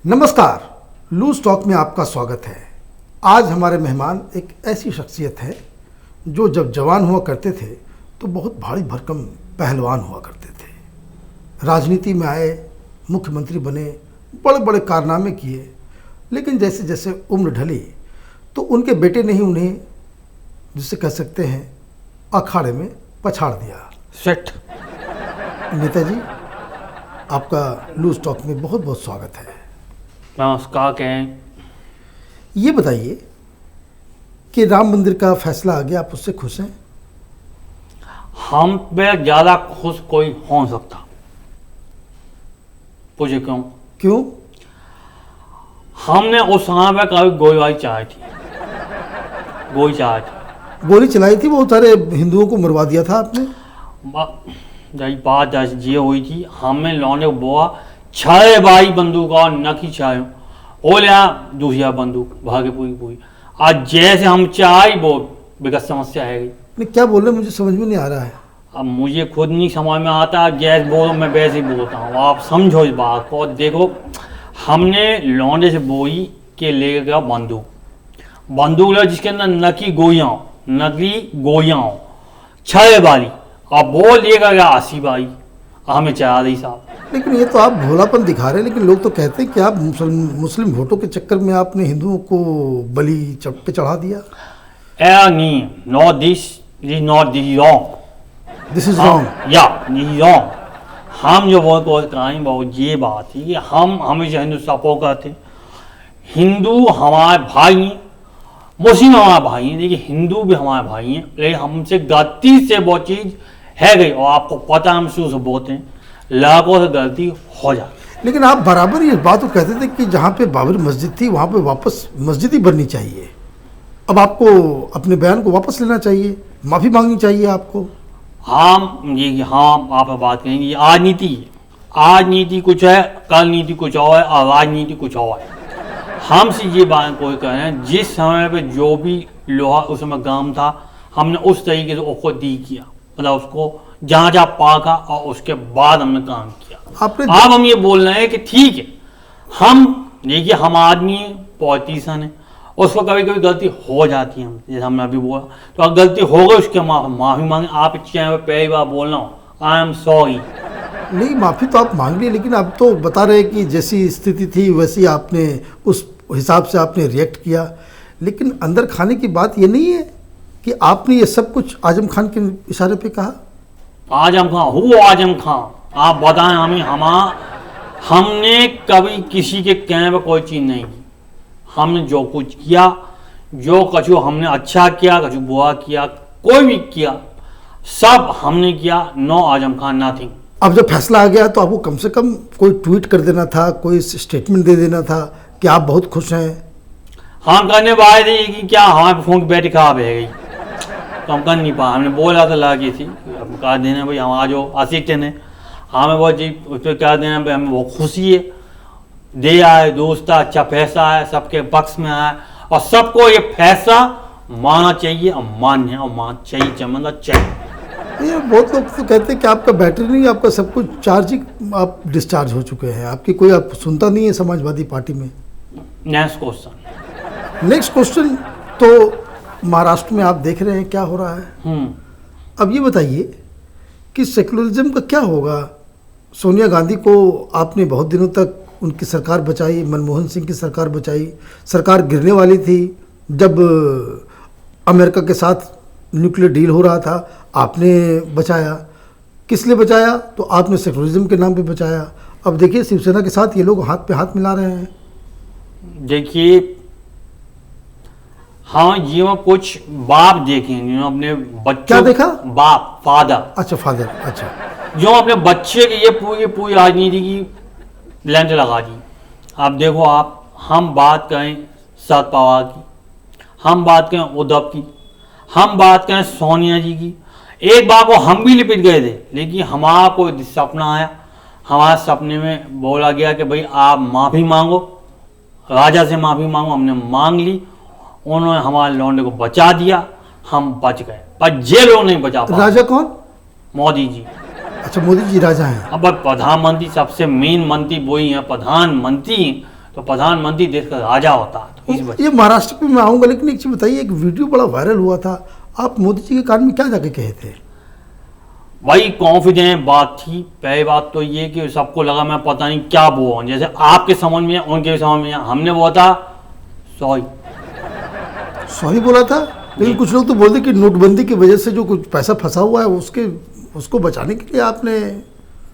नमस्कार, loose talk में आपका स्वागत है। आज हमारे मेहमान एक ऐसी शख्सियत है जो जब जवान हुआ करते थे तो बहुत भारी भरकम पहलवान हुआ करते थे। राजनीति में आए, मुख्यमंत्री बने, बड़े बड़े कारनामे किए, लेकिन जैसे जैसे उम्र ढली तो उनके बेटे ने ही उन्हें, जिसे कह सकते हैं, अखाड़े में पछाड़ दिया। सेट नेताजी, आपका लूज टॉक में बहुत बहुत स्वागत है। नमस्कार कहें। ये बताइए कि राम मंदिर का फैसला आ गया, आप उससे खुश हैं? हम पे ज़्यादा खुश कोई हो नहीं सकता। पूछे क्यों? क्यों? हमने उस समय पे कभी गोलीबारी चलाई थी, गोली चलाई थी, गोली चलाई थी, बहुत सारे हिंदुओं को मरवा दिया था आपने। जही बात जैसे ये हुई थी, हमें लौंडे को बोआ 6 बाई बंदूक और नखी चायो ओ लिया दूसरा बंदूक भागे पूरी। आज जैसे हम चाय वो विगत समस्या है। नहीं, क्या बोल रहे हैं, मुझे समझ में नहीं आ रहा है। अब मुझे खुद नहीं समझ में आता, जैसे बोलो मैं वैसे ही बोलता हूँ। आप समझो इस बात को। देखो, हमने लौंडे से बोई के ले गया बंदूक ले, जिसके अंदर नकली गोलियाँ 6 वाली, अब वो ले गया 80 बाई, हमें चढ़ा दी साहब। लेकिन ये तो आप भोलापन दिखा रहे हैं। लेकिन लोग तो कहते हैं कि आप मुस्लिम वोटों के चक्कर में आपने हिंदुओं को बलि पे चढ़ा दिया। नहीं, not this wrong, this is wrong. या दिस रॉन्ग। हम जो बहुत कहें बहुत ये बात है कि हम हमेशा हिंदू सपोर्ट करते हैं। हिंदू हमारे भाई हैं, मुस्लिम हमारे भाई हैं, लेकिन हिंदू भी हमारे भाई हैं। लेकिन हमसे गलती से वो चीज़ है गई, और आपको पता, हम शुरू से बोलते हैं, लाखों से गलती हो जाती। लेकिन आप बराबर ये बात तो कहते थे कि जहाँ पे बाबरी मस्जिद थी वहाँ पे वापस मस्जिद ही बननी चाहिए। अब आपको अपने बयान को वापस लेना चाहिए, माफ़ी मांगनी चाहिए आपको। हम आप बात कहेंगे, ये आज नीति कुछ है, कल नीति कुछ और है, और राजनीति कुछ और है। हमसे ये बात कोई कह रहे हैं, जिस समय पे जो भी लोहा उस समय काम था, हमने उस तरीके से उसको दी किया, मतलब उसको जहाँ पाका, और उसके बाद हमने काम किया। अब हम ये बोल रहे हैं कि ठीक है, हम देखिए, हम आदमी है, पॉलिटिशियन है, उसको कभी कभी गलती हो जाती है। जैसे हमने अभी बोला, तो अगर गलती हो गई उसके माफ़ी मांगे। आप चैनल पर पहली बार बोल रहा हूँ, आई एम सॉरी। नहीं, माफ़ी तो आप मांग लिए, लेकिन आप तो बता रहे हैं कि जैसी स्थिति थी वैसी आपने उस हिसाब से आपने रिएक्ट किया। लेकिन अंदर खाने की बात ये नहीं है कि आपने ये सब कुछ आजम खान के इशारे पे कहा। आजम खान, आप बताएं हमने कभी किसी के कहने पर कोई चीज़ नहीं की। हमने जो कुछ किया, जो कछु हमने अच्छा किया, कछु बुरा किया, कोई भी किया, सब हमने किया। No Azam Khan nothing. अब जब फैसला आ गया तो आपको कम से कम कोई ट्वीट कर देना था, कोई स्टेटमेंट दे देना था कि आप बहुत खुश हैं। हम करने पाए थे कि क्या हमारे फोन की बैटरी खराब है गई, तो हम कर नहीं पाए। हमने बोला था लगी थी, अब कहा देना भाई हमारा जो असिस्टेंट है, हमें वो जी उस पर कह देना भाई, हमें वो खुशी है, दे आए दोस्त, अच्छा फैसला है, सबके पक्ष में आया, और सबको ये फैसला मानना चाहिए, और मान्य और मान चाहिए, मतलब चाहिए। ये बहुत लोग तो कहते हैं कि आपका बैटरी नहीं, आपका सब कुछ चार्ज ही, आप डिस्चार्ज हो चुके हैं, आपकी कोई आप सुनता नहीं है समाजवादी पार्टी में। Next question. तो महाराष्ट्र में आप देख रहे हैं क्या हो रहा है। अब ये बताइए कि सेकुलरिज्म का क्या होगा। सोनिया गांधी को आपने बहुत दिनों तक उनकी सरकार बचाई, मनमोहन सिंह की सरकार बचाई, सरकार गिरने वाली थी जब अमेरिका के साथ न्यूक्लियर डील हो रहा था, आपने बचाया। किस लिए बचाया? तो आपने सेकुलरिज्म के नाम पे बचाया। अब देखिए, शिवसेना के साथ ये लोग हाथ पे हाथ मिला रहे हैं। देखिए, हाँ, जीवन कुछ बाप देखेंगे अपने बच्चों। क्या देखा? बाप, फादर। अच्छा, फादर। अच्छा, जो अपने बच्चे की ये पूरी राजनीति की लेंथ लगा दी। आप देखो, हम बात करें शरद पवार की, हम बात करें उद्धव की, हम बात करें सोनिया जी की। एक बार को हम भी लिपट गए थे, लेकिन हमारा कोई सपना आया, हमारे सपने में बोला गया कि भाई आप माफ़ी मांगो, राजा से माफ़ी मांगो। हमने मांग ली, उन्होंने हमारे लौंडे को बचा दिया, हम बच गए। पर ये लोग नहीं बचा पाए। राजा कौन? मोदी जी। अच्छा, मोदी जी राजा हैं। अब प्रधानमंत्री सबसे मेन मंत्री वही हैं, प्रधानमंत्री तो प्रधानमंत्री देश का राजा होता है। तो इस वजह ये महाराष्ट्र पे मैं आऊँगा, लेकिन एक चीज़ बताइए, एक वीडियो बड़ा वायरल हुआ था, आप मोदी जी के कान में क्या जाके कहे थे? भाई कॉन्फिडेंट बात थी। पहली बात तो ये कि सबको लगा मैं पता नहीं क्या बोल रहा हूँ, जैसे आपके समझ में उनके भी समझ में हमने बोला था सॉरी बोला था। लेकिन कुछ लोग तो बोलते कि नोटबंदी की वजह से जो कुछ पैसा फंसा हुआ है उसको बचाने के लिए आपने।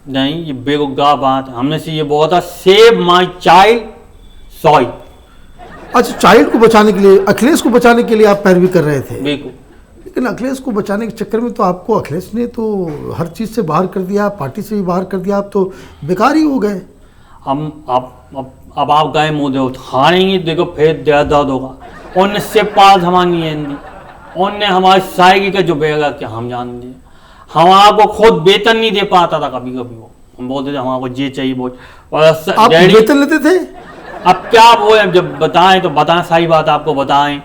नहीं, ये बेगुगाह बात। हमने से ये बोला था सेव माई चाइल्ड सॉरी। अच्छा, चाइल्ड को बचाने के लिए, अखिलेश को बचाने के लिए आप पैरवी कर रहे थे। बिल्कुल। लेकिन अखिलेश को बचाने के चक्कर में तो आपको अखिलेश ने तो हर चीज़ से बाहर कर दिया, पार्टी से भी बाहर कर दिया, आप तो बेकार ही हो गए। अब आप गए मुँह उठाएंगे, देखो फिर दर्द होगा। उनने से पाल हमारी हिंदी, उनने हमारी शायरी का जो बेगा क्या हम जानते। हम आपको खुद वेतन नहीं दे पाता था कभी कभी। वो हम बोलते थे हमारे ये चाहिए वो। और आप वेतन लेते थे? अब क्या बोले, जब बताएं तो बताएं, सही बात आपको बताएं।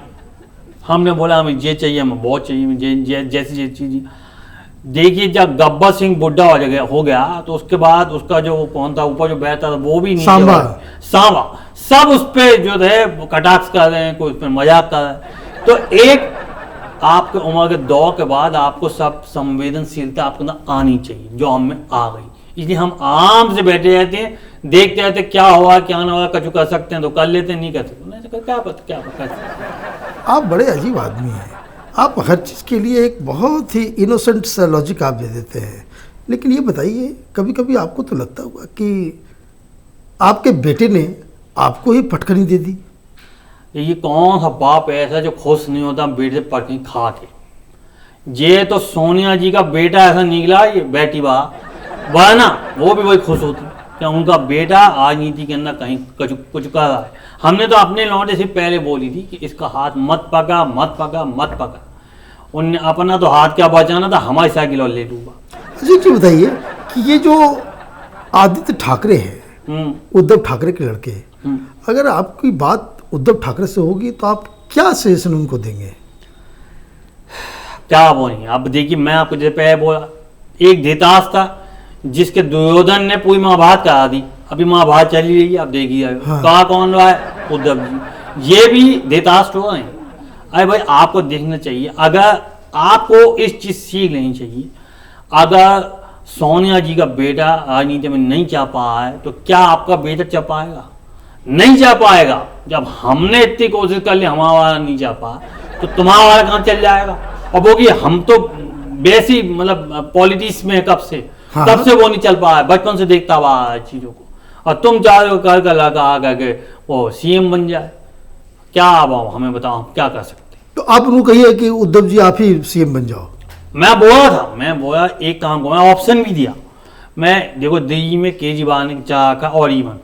हमने बोला हमें ये चाहिए, हमें बहुत चाहिए, जैसी ये चीज़। देखिए जब गब्बर सिंह बुड्ढा हो गया तो उसके बाद उसका जो कौन था ऊपर जो बैठता था वो भी नहीं, सांबा सब उस पर जो है कटाक्ष कर रहे हैं, कोई उस पर मजाक कर रहे हैं। तो एक आपके उम्र के दौर के बाद आपको सब संवेदनशीलता आपके अंदर आनी चाहिए, जो हमें आ गई। इसलिए हम आराम से बैठे रहते हैं, देखते रहते क्या हुआ क्या ना हुआ, कछु कर सकते हैं तो कर लेते हैं, नहीं कर सकते नहीं तो क्या पता। आप बड़े अजीब आदमी हैं। आप हर चीज़ के लिए एक बहुत ही इनोसेंट सा लॉजिक आप दे देते हैं। लेकिन ये बताइए, कभी कभी आपको तो लगता होगा कि आपके बेटे ने आपको ही पटखनी दे दी? ये कौन सा बाप ऐसा जो खुश नहीं होता बेटे से पटखनी खा के? ये तो सोनिया जी का बेटा ऐसा निकला, ये बेटी वरना वो भी वही खुश होती क्या उनका बेटा राजनीति के अंदर कहीं कुछ कर रहा है। हमने तो अपने लौटे से पहले बोली थी कि इसका हाथ मत पका मत पका मत पका। उनने अपना तो हाथ क्या बचाना था, हमारी साइकिल और ले लूंगा। अच्छा जी बताइए कि ये जो आदित्य ठाकरे हैं, उद्धव ठाकरे के लड़के, अगर आपकी बात उद्धव ठाकरे से होगी तो आप क्या सजेशन उनको देंगे? क्या बोलेंगे? अब देखिए मैं आपको जैसे पहले बोला, एक धृतराष्ट्र था जिसके दुर्योधन ने पूरी महाभारत करा दी। अभी महाभारत चली रही है, अब देखिए कहा कौन रहा है? उद्धव जी। ये भी धृतराष्ट्र हो रहे हैं। अरे भाई आपको देखना चाहिए, अगर आपको इस चीज सीख लेनी चाहिए, अगर सोनिया जी का बेटा राजनीति में नहीं जा पाया है तो क्या आपका बेटा जा पाएगा? नहीं जा पाएगा। जब हमने इतनी कोशिश कर ली हमारा वाला नहीं जा पाया तो तुम्हारा वाला कहाँ चल जाएगा? और वो कि हम तो वैसी मतलब पॉलिटिक्स में कब से तब से वो नहीं चल पाया, बचपन से देखता हुआ चीजों को। और तुम चाह रहे हो कर लगा करके वो सीएम बन जाए। क्या अब हमें बताओ हम क्या कर सकते? तो आप उनको कहिए कि उद्धव जी आप ही सीएम बन जाओ। मैं बोला एक काम को मैं ऑप्शन भी दिया। मैं देखो दिल्ली में केजरीवाल ने चाह का और इवन,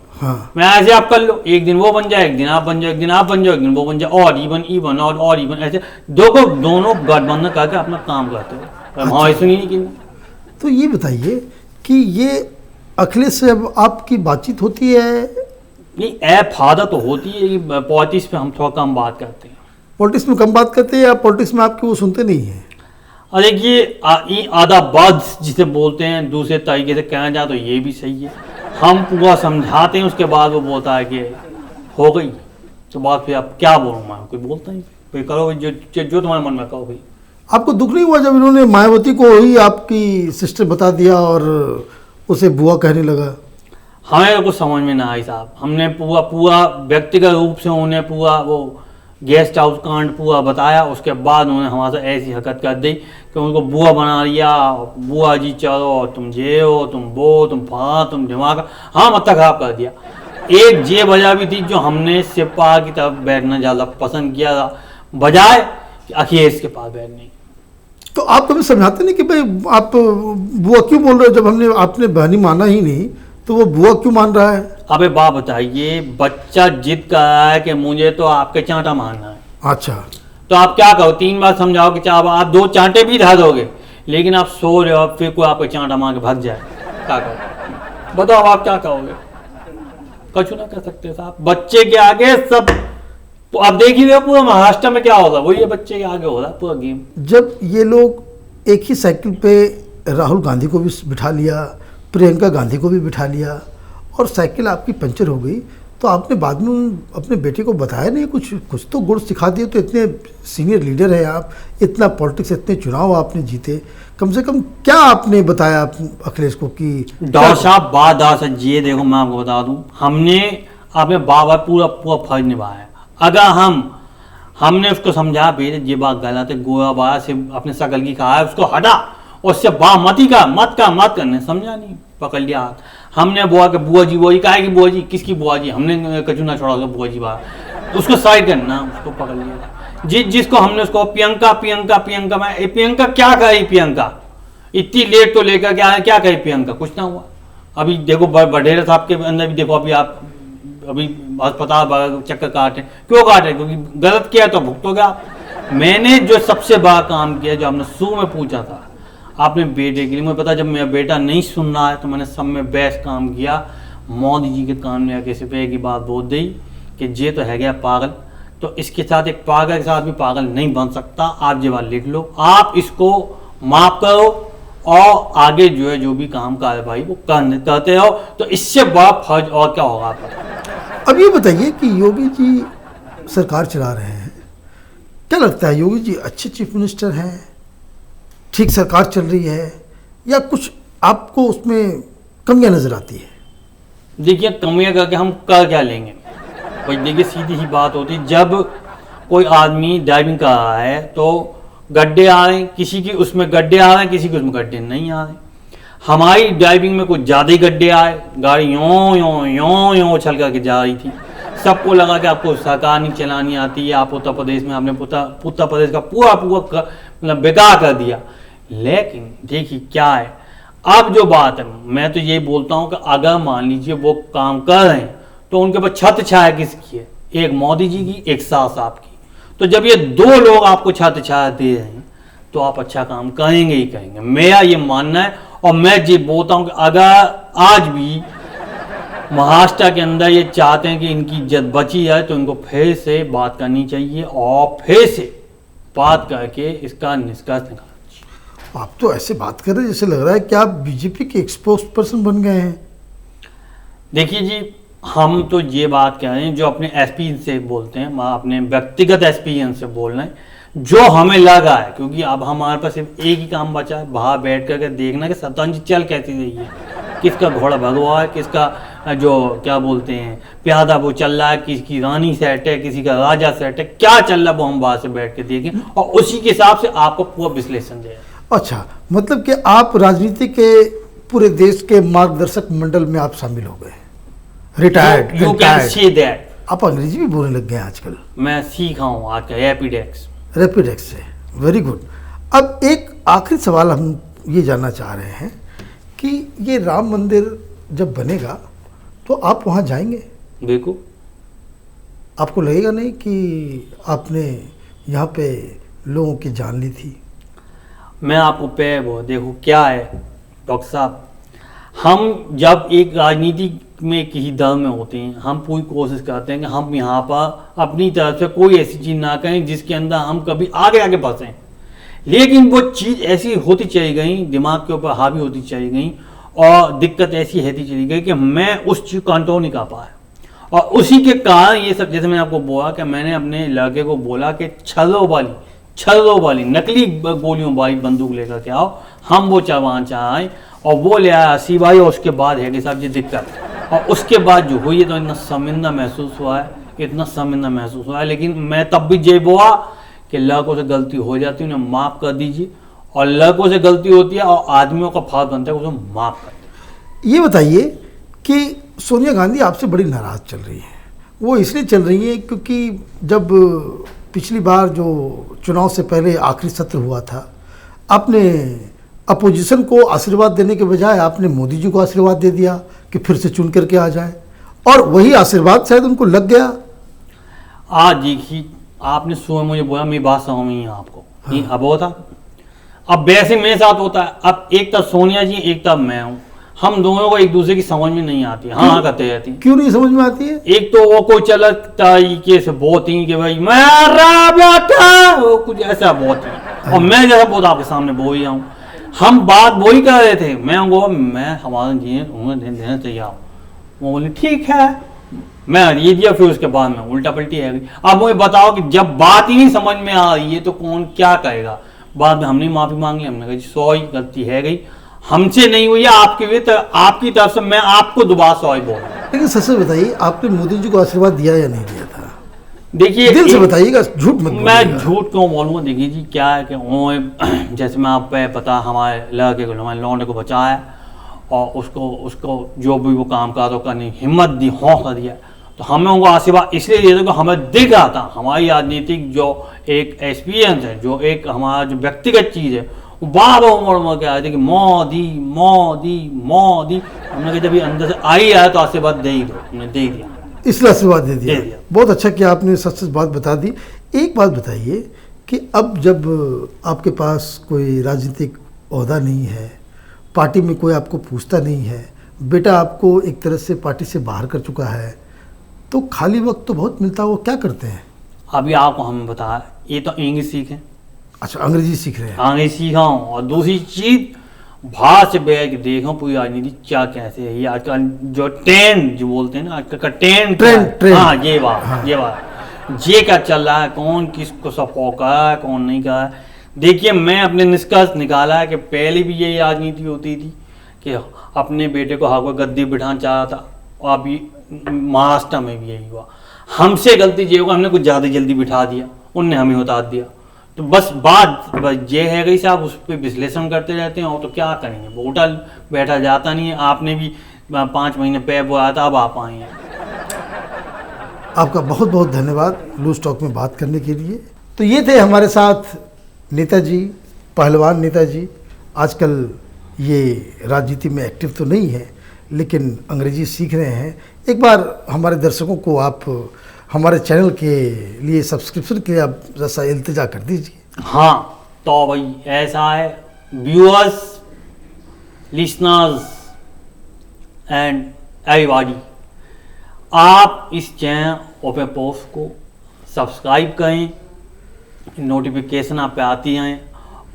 मैं ऐसे आप कर लो, एक दिन वो बन जाए, एक दिन आप बन जाओ, एक दिन आप बन जाओ, एक दिन वो बन जाए, और इवन और इवन ऐसे दोनों गठबंधन करके अपना काम करते हो। हमारी सुनी नहीं कि। तो ये बताइए कि ये अखिलेश से अब आपकी बातचीत होती है? नहीं फायदा तो होती है, पॉलिटिक्स पे हम थोड़ा कम बात करते हैं। पॉलिटिक्स में कम बात करते हैं या पॉलिटिक्स में आपके वो सुनते नहीं हैं? अरे ये आधा बात जिसे बोलते हैं दूसरे तरीके से कहना जाए तो ये भी सही है। हम पूरा समझाते हैं, उसके बाद वो बोलता है कि हो गई तो बात फिर अब क्या बोलूँ मैं, कोई बोलता नहीं, भाई करो जो तुम्हारे मन में कहो भाई। आपको दुख नहीं हुआ जब इन्होंने मायावती को ही आपकी सिस्टर बता दिया और उसे बुआ कहने लगा? हमें तो कुछ समझ में ना आई साहब। हमने पूरा व्यक्तिगत रूप से उन्हें पूरा वो गेस्ट हाउस कांड पूरा बताया, उसके बाद उन्होंने हमारे साथ ऐसी हरकत कर दी कि उनको बुआ बना लिया। बुआ जी चलो तुम ये हो तुम वो तुम तुम दिमाग हाँ मतलब खराब कर दिया। एक ये वजह भी थी जो हमने सिपा की तरफ बैठना ज़्यादा पसंद किया था बजाय अखिलेश के पास बैठने। तो आप कभी समझाते नहीं कि भाई आप बुआ क्यों बोल रहे हो? जब आपने बहनी माना ही नहीं तो वो बुआ क्यों मान रहा है? अबे बाप बताइए, बच्चा जिद कर रहा है कि मुझे तो आपके चांटा मारना है। अच्छा तो आप क्या कहो, 3 बार समझाओ कि चाहे आप 2 चांटे भी धा दोगे, लेकिन आप सो रहे हो फिर कोई आपके चांटा मार के भाग जाए, क्या कहो? बताओ आप क्या कहोगे? कुछ ना कर सकते साहब, बच्चे के आगे सब। तो आप देख ही रहे हो पूरा महाराष्ट्र में क्या होगा, वही बच्चे के आगे हो रहा है पूरा गेम। जब ये लोग एक ही साइकिल पे राहुल गांधी को भी बिठा लिया, प्रियंका गांधी को भी बिठा लिया और साइकिल आपकी पंचर हो गई, तो आपने बाद में अपने बेटे को बताया नहीं, कुछ तो गुण सिखा दिए? तो इतने सीनियर लीडर हैं आप, इतना पॉलिटिक्स, इतने चुनाव आपने जीते, कम से कम क्या आपने बताया अखिलेश को कि डॉक्टर साहब बात ये देखो, मैं आपको बता दूं, हमने अपने बाबा पूरा फर्ज निभाया। अगर हमने उसको समझा बेटे ये बात गलत है, गोया बाया से अपने शकल की कहा है, उसको हटा, उससे मत करने, समझा नहीं, पकड़ लिया हाथ। हमने बुआ के बुआ जी कहा कि बुआ जी किसकी बुआ जी, हमने कचूना छोड़ा बुआ जी बाहर, तो उसको साइड करना, उसको पकड़ लिया। जिसको हमने उसको प्रियंका मैं प्रियंका क्या कही, प्रियंका इतनी लेट तो लेकर क्या कही प्रियंका, कुछ ना हुआ। अभी देखो बडेरा साहब के अंदर भी देखो, अभी अस्पताल चक्कर काटे, क्यों काटे? क्योंकि गलत किया तो भुगतोगे आप। मैंने जो सबसे बड़ा काम किया, जो आपने शुरू में पूछा था आपने बेटे के लिए, मुझे पता जब मेरा बेटा नहीं सुन रहा है तो मैंने सब में बेस्ट काम किया। मोदी जी के कान में आके सिर्फ एक ही बात बोल दी कि ये तो है गया पागल, तो इसके साथ एक पागल के साथ भी पागल नहीं बन सकता। आप ये बात लिख लो, आप इसको माफ करो और आगे जो है जो भी काम कार्रवाई वो करते हो, तो इससे बड़ा फर्ज और क्या होगा आपका? अब ये बताइए कि योगी जी सरकार चला रहे हैं, क्या लगता है योगी जी अच्छे चीफ मिनिस्टर हैं, ठीक सरकार चल रही है, या कुछ आपको उसमें कमियां नजर आती है? देखिए कमियां करके हम कर क्या लेंगे भाई? देखिए सीधी सी बात होती है, जब कोई आदमी ड्राइविंग कर रहा है तो गड्ढे आ रहे हैं, किसी की उसमें गड्ढे आ रहे हैं, किसी के उसमें गड्ढे नहीं आ रहे। हमारी ड्राइविंग में कुछ ज़्यादा ही गड्ढे आए, गाड़ी यों उछल करके जा रही थी, सबको लगा कि आपको सरकार नहीं चलानी आती है, आप उत्तर प्रदेश में आपने उत्तर प्रदेश का पूरा मतलब बेकार कर दिया। लेकिन देखिए क्या है, अब जो बात है, मैं तो ये बोलता हूँ कि अगर मान लीजिए वो काम कर रहे हैं तो उनके ऊपर छत छाया किसकी है? एक मोदी जी की, एक शाह साहब की। तो जब ये दो लोग आपको छत छाया दे रहे हैं तो आप अच्छा काम करेंगे ही करेंगे, मेरा ये मानना है। और मैं ये बोलता हूँ कि अगर आज भी महाराष्ट्र के अंदर ये चाहते हैं कि इनकी इज्जत बची जाए तो इनको फिर से बात करनी चाहिए और फिर से बात करके इसका निष्कर्ष निकालना चाहिए। आप तो ऐसे बात कर रहे हैं जैसे लग रहा है कि आप बीजेपी के एक्सपोज पर्सन बन गए हैं। देखिए जी, हम तो ये बात कह रहे हैं जो अपने एक्सपीरियंस से बोलते हैं, अपने व्यक्तिगत एक्सपीरियंस से बोल रहे हैं, जो हमें लगा है। क्योंकि अब हमारे पास सिर्फ एक ही काम बचा है, बाहर बैठ करके देखना कि शतरंज चल कैसी रही है, किसका घोड़ा भगवा है, किसका जो क्या बोलते हैं प्यादा वो चल रहा है, किसकी रानी सेट है, किसी का राजा सेट है, क्या चल रहा है वो हम बाहर से बैठ के देखें और उसी के हिसाब से आपको पूरा विश्लेषण दें। अच्छा, मतलब कि आप राजनीति के पूरे देश के मार्गदर्शक मंडल में आप शामिल हो गए, retired. You can say that. आप अंग्रेजी भी बोलने लग गए आजकल। मैं सीखा हूँ आज का रैपिडेक्स से, वेरी गुड। अब एक आखिरी सवाल हम ये जानना चाह रहे हैं कि ये राम मंदिर जब बनेगा तो आप वहाँ जाएंगे? बिल्कुल। आपको लगेगा नहीं कि आपने यहाँ पे लोगों की जान ली थी? मैं आपको वो देखो क्या है डॉक्टर साहब, हम जब एक राजनीति में किसी दल में होते हैं, हम पूरी कोशिश करते हैं कि हम यहाँ पर अपनी तरफ से कोई ऐसी चीज़ ना करें जिसके अंदर हम कभी आगे फंसें। लेकिन वो चीज़ ऐसी होती चली गई, दिमाग के ऊपर हावी होती चली गई और दिक्कत ऐसी रहती चली गई कि मैं उस चीज़ को कंट्रोल नहीं कर पाया। और उसी के कारण ये सब, जैसे मैंने आपको बोला कि मैंने अपने लड़के को बोला कि छर्रों वाली नकली गोलियों वाली बंदूक लेकर के आओ, हम वो चलवाना चाहें, और वो ले आया 80 भाई। और उसके बाद है कि साहब ये दिक्कत, और उसके बाद जो हुई है तो इतना शर्मिंदा महसूस हुआ है, लेकिन मैं तब भी ये बोला कि लड़कों से गलती हो जाती है, उन्हें माफ़ कर दीजिए, और लड़कों से गलती होती है और आदमियों का फर्ज बनता है उसे माफ़ कर दीजिए। ये बताइए कि सोनिया गांधी आपसे बड़ी नाराज़ चल रही है। वो इसलिए चल रही है क्योंकि जब पिछली बार जो चुनाव से पहले आखिरी सत्र हुआ था, आपने अपोजिशन को आशीर्वाद देने के बजाय आपने मोदी जी को आशीर्वाद दे दिया कि फिर से चुन करके आ जाए, और वही आशीर्वाद शायद उनको लग गया। आज देखिए, आपने सुबह मुझे बोला, मेरी बात समझ में आपको नहीं अब होता। अब वैसे मेरे साथ होता है, अब एक तब सोनिया जी, एक तब मैं हूँ, हम दोनों को एक दूसरे की समझ में नहीं आती। हाँ करते रहती। क्यों नहीं समझ में आती है? एक तो वो कोई चलत तरीके से बहुत ही कि भाई मैं बैठा, वो कुछ ऐसा बहुत ही, और मैं जैसा बहुत आपके सामने बोल ही हूँ। हम बात वही कर रहे थे, मैं हमारा जी उन्हें देना चाहिए। वो बोली ठीक है, मैं ये दिया, फिर उसके बाद में उल्टा पलटी है गई। अब मुझे बताओ कि जब बात ही नहीं समझ में आ रही है तो कौन क्या कहेगा। बाद में हमने माफी मांग ली, हमने कहा जी सॉरी, गलती है गई, हमसे नहीं हुई है, आपके लिए तो आपकी तरफ से मैं आपको दोबारा सॉरी बोल रहा हूँ। लेकिन सच से बताइए, आपने मोदी जी को आशीर्वाद दिया या नहीं दिया था? देखिए दिल से बताइएगा, झूठ मत बोलिएगा। मैं झूठ क्यों बोलूँगा? देखिए जी क्या है कि जैसे मैं आप पे पता हमारे लड़के को, हमारे लौंडे को बचाया और उसको जो भी वो काम करा तो करने की हिम्मत दी, हौसला दिया, तो हमें उनको आशीर्वाद इसलिए दिया था कि हमें दिख रहा था हमारी राजनीतिक जो एक एक्सपीरियंस है, जो एक हमारा जो व्यक्तिगत चीज़ है, वो बार बार उमड़ के आए थे कि मोदी मोदी मोदी। हमने कहा जब ये अंदर से आई आया तो आशीर्वाद दे ही दो, हमने दे दिया, इसलिए आशीर्वाद दे दिया। बहुत अच्छा कि आपने सच सच बात बता दी। एक बात बताइए कि अब जब आपके पास कोई राजनीतिक ओहदा नहीं है, पार्टी में कोई आपको पूछता नहीं है, बेटा आपको एक तरह से पार्टी से बाहर कर चुका है, तो खाली वक्त तो बहुत मिलता है, वो क्या करते हैं? अभी आपको हमें बताया, ये तो इंग्लिश सीखें। अच्छा, अंग्रेजी सीख रहे हैं? अंग्रेजी सीखा हूँ, और दूसरी चीज बाहर से बैठ के देखा पूरी राजनीति क्या कैसे है। ये आजकल जो ट्रेंड जो बोलते हैं ना, आजकल का ट्रेंड, हाँ ये बात, हाँ। ये क्या चल रहा है, कौन किसको सपोर्ट कर रहा है, कौन नहीं कर रहा है। देखिए मैं अपने निष्कर्ष निकाला है कि पहले भी यही राजनीति होती थी कि अपने बेटे को हक गद्दी बिठाना चाहा था, और अभी महाराष्ट्र में भी यही हुआ। हमसे गलती ये होगा, हमने कुछ ज़्यादा जल्दी बिठा दिया, उनने हमें उतार दिया। तो बस ये है गई साहब, उस पर विश्लेषण करते रहते हैं, और तो क्या करेंगे, वोटा बैठा जाता नहीं है। आपने भी 5 महीने पहले बोला था, अब आप आए हैं। आपका बहुत बहुत धन्यवाद लूज टॉक में बात करने के लिए। तो ये थे हमारे साथ नेताजी, पहलवान नेताजी। आजकल ये राजनीति में एक्टिव तो नहीं है, लेकिन अंग्रेजी सीख रहे हैं। एक बार हमारे दर्शकों को आप हमारे चैनल के लिए सब्सक्रिप्शन के लिए आप जैसा इल्तिजा कर दीजिए। हाँ तो भाई ऐसा है, व्यूअर्स, लिसनर्स एंड एवरीबॉडी, आप इस चैनल ओपन पोस्ट को सब्सक्राइब करें, नोटिफिकेशन आप पे आती हैं,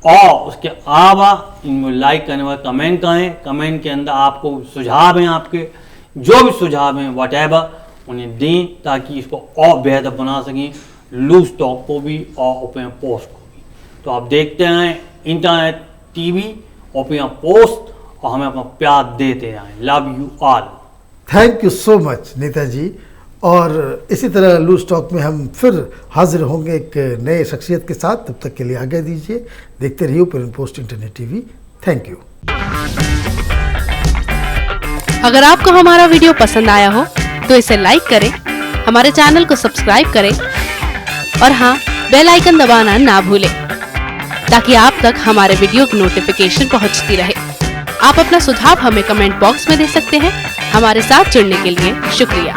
और उसके अलावा इनमें लाइक करने वाले कमेंट करें। कमेंट के अंदर आपको सुझाव हैं, आपके जो भी सुझाव हैं व्हाटएवर, उन्हें दें ताकि इसको और बेहतर बना सकें, लूज टॉक को भी और ओपन पोस्ट को भी। तो आप देखते हैं इंटरनेट टीवी ओपन पोस्ट, और हमें अपना प्यार देते रहें। Love you all. Thank you so much Netaji. और इसी तरह लूज टॉक में हम फिर हाजिर होंगे एक नए शख्सियत के साथ। तब तक के लिए आगे दीजिए, देखते रहिए open post internet TV. Thank you. अगर आपको हमारा वीडियो पसंद आया हो तो इसे लाइक करें, हमारे चैनल को सब्सक्राइब करें, और हाँ, बेल आइकन दबाना ना भूलें ताकि आप तक हमारे वीडियो की नोटिफिकेशन पहुंचती रहे। आप अपना सुझाव हमें कमेंट बॉक्स में दे सकते हैं। हमारे साथ जुड़ने के लिए शुक्रिया।